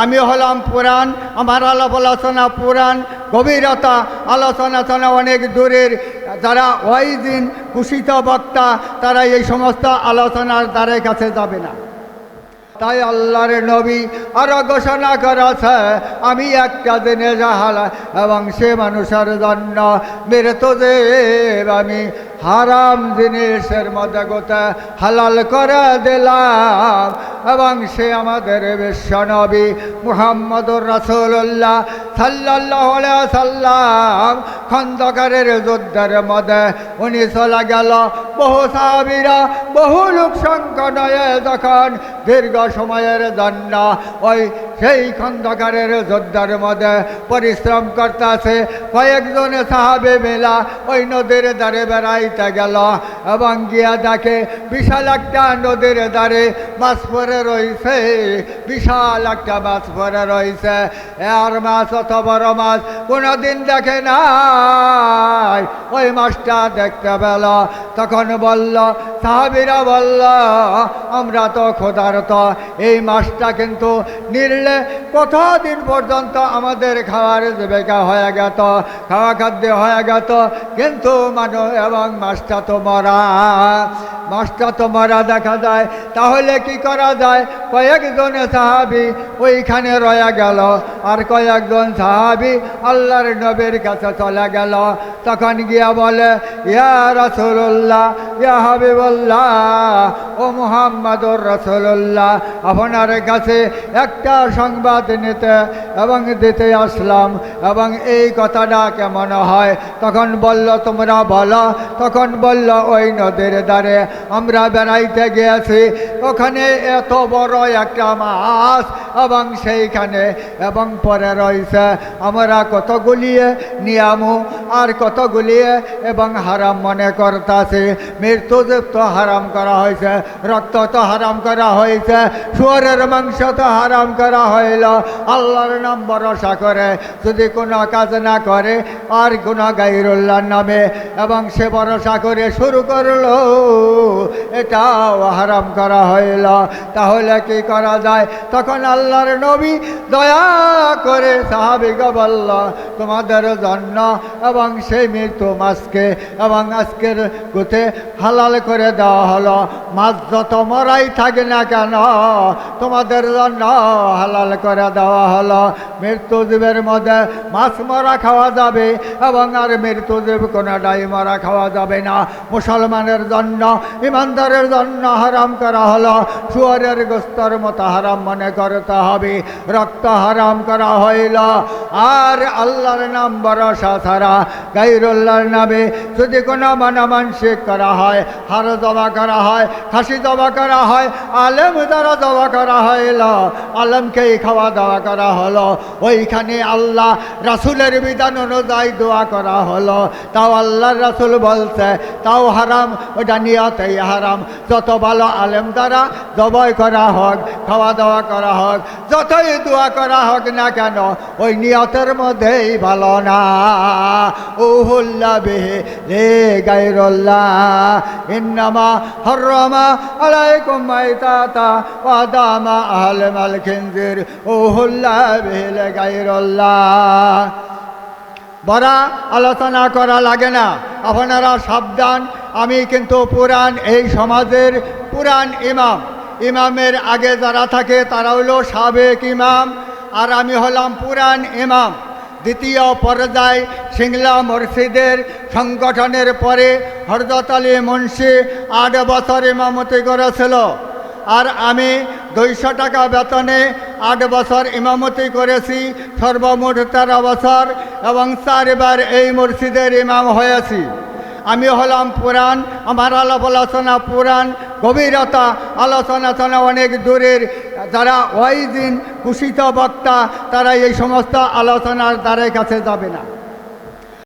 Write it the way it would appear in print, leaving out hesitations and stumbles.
আমি হলাম পুরাণ, আমার আলাপ আলোচনা পুরাণ, গভীরতা আলোচনা অনেক দূরের। যারা ওয়াইজিন কুশিত বক্তা তারা এই সমস্ত আলোচনার দ্বারের কাছে যাবে না। তাই আল্লাহর নবী আরো ঘোষণা করেছে, আমি একটা দিনে জাহালা এবং সে মানুষের জন্য মৃত্যুতে আমি হারাম জিনিসের মধ্যে গোটা হালাল করে দিলাম। এবং সে আমাদের বিশ্ব নবী মুহাম্মদুর রাসূলুল্লাহ সাল্লাল্লাহু আলাইহি সাল্লাম খন্দকারের যুদ্ধের মধ্যে উনি চলে গেল। বহু সাহাবীরা বহু লোক সংকট হয়ে যখন দীর্ঘ সময়ের জন্য ওই সেই খন্দকারের যুদ্ধের মধ্যে পরিশ্রম করতেছে, কয়েকজন সাহাবে মেলা ওই নদীর ধারে বেড়াইতে গেল এবং গিয়া দেখে বিশাল একটা নদীর ধারে মাছ পরে রয়েছে, বিশাল একটা মাছ পরে রয়েছে। আর মাছ অত বড় মাছ কোনোদিন দেখে নাই। ওই মাছটা দেখতে পেল, তখন বলল, সাহাবীরা বলল, আমরা তো ক্ষুধার্ত, এই মাছটা কিন্তু নিরলে কতদিন পর্যন্ত আমাদের খাওয়ার জীবিকা হয়ে গেত, খাওয়া খাদ্য হয়ে গেত, কিন্তু মানুষ এবং মাছটা তো মরা, মাছটা তো মরা দেখা যায়। তাহলে কি করা যায়? কয়েকজন সাহাবী ওইখানে রয়ে গেল, আর কয়েকজন সাহাবী আল্লাহর নবীর কাছে চলে গেল। তখন গিয়া বলে, ইয়া রাসূলুল্লাহ, ইয়া হাবিবাল্লাহ, ও মুহাম্মদুর রাসূলুল্লাহ, আপনার কাছে একটা সংবাদ নিতে এবং দিতে আসলাম, এবং এই কথাটা কেমন হয়? তখন বলল, তোমরা বলো। তখন বলল, ওই নদীর ধারে আমরা বেড়াইতে গিয়েছি, ওখানে এত বড় একটা মাছ এবং সেইখানে এবং পরে রয়েছে, আমরা কত গুলিয়ে নিয়ামু আর কত গুলিয়ে এবং হারাম মনে করতেছি। মৃত্যু তো হারাম করা হয়েছে, রক্ত তো হারাম করা হয়েছে, শুয়োরের মাংস তো হারাম করা হইল। আল্লাহর নাম ভরসা করে যদি কোনো কাজ না করে আর কোনো গায়রুল্লাহর নামে এবং সে ভরসা করে শুরু করলো, এটাও হারাম করা হইল। তাহলে কি করা যায়? তখন আল্লাহর নবী দয়া করে সাহাবীকে বলল, তোমাদের জন্য এবং সেই মৃত্যু মাছকে এবং আজকের গুতে হালাল করে দেওয়া হলো। মাছ যত মরাই থাকে না কেন, তোমাদের জন্য হালাল করে দেওয়া হলো। মৃত্যু জীবের মধ্যে মাছ মরা খাওয়া যাবে এবং আর মৃত্যু জীব কোনোটাই মরা খাওয়া যাবে না। মুসলমানের জন্য, ইমানদারের জন্য হারাম করা হলো। শুয়োরের গোস্তর মতো হারাম মনে করতে হবে, রক্ত হারাম করা হইল। আর আল্লাহর নাম ভরসা ছাড়া গায়রুল্লাহর নামে যদি কোনো মানমানসিক করা হয়, হার জবা করা হয়, খাসি জবা করা হয়, আলেম দ্বারা জবা করা হইল, আলেমকেই খাওয়া দাওয়া করা হলো। ওইখানে আল্লাহ রাসূলের বিধান অনুযায়ী দোয়া করা হলো, তাও আল্লাহর রাসূল বলছে তাও হারাম, ওটা নিয়তেই হারাম। যত ভালো আলেম দ্বারা জবাই করা হোক, খাওয়া দাওয়া করা হোক, যতই দোয়া করা হোক না কেন, ওই নিয়তের মধ্যেই ভালো না। উহুল্লা বিহি রে গায়রুল্লাহ, ইন্নামা হাররামা আলাইকুম মাইতাতা ওয়া দামা আহলাল খিনজির, উহুল্লা বিহি রে গায়রুল্লাহ। বড় আলোচনা করা লাগে না, আপনারা সাবধান। আমি কিন্তু পুরাণ, এই সমাজের পুরাণ ইমাম, ইমামের আগে যারা থাকে তারা হলো সাবেক ইমাম, আর আমি হলাম পুরাণ ইমাম। দ্বিতীয় পর্যায়ে সিংলা মসজিদের সংগঠনের পরে হযরত আলী মুন্সি 8 বছর ইমামতি করেছিল, আর আমি 200 টাকা বেতনে 8 বছর ইমামতি করেছি, সর্বমোট 13 বছর, এবং 4 বার এই মসজিদের ইমাম হয়েছি। আমি হলাম পুরাণ, আমার আলাপ আলোচনা পুরাণ, গভীরতা আলোচনা অনেক দূরের। যারা ওয়াইজিন কুশিত বক্তা তারা এই সমস্ত আলোচনার দ্বারের কাছে যাবে না।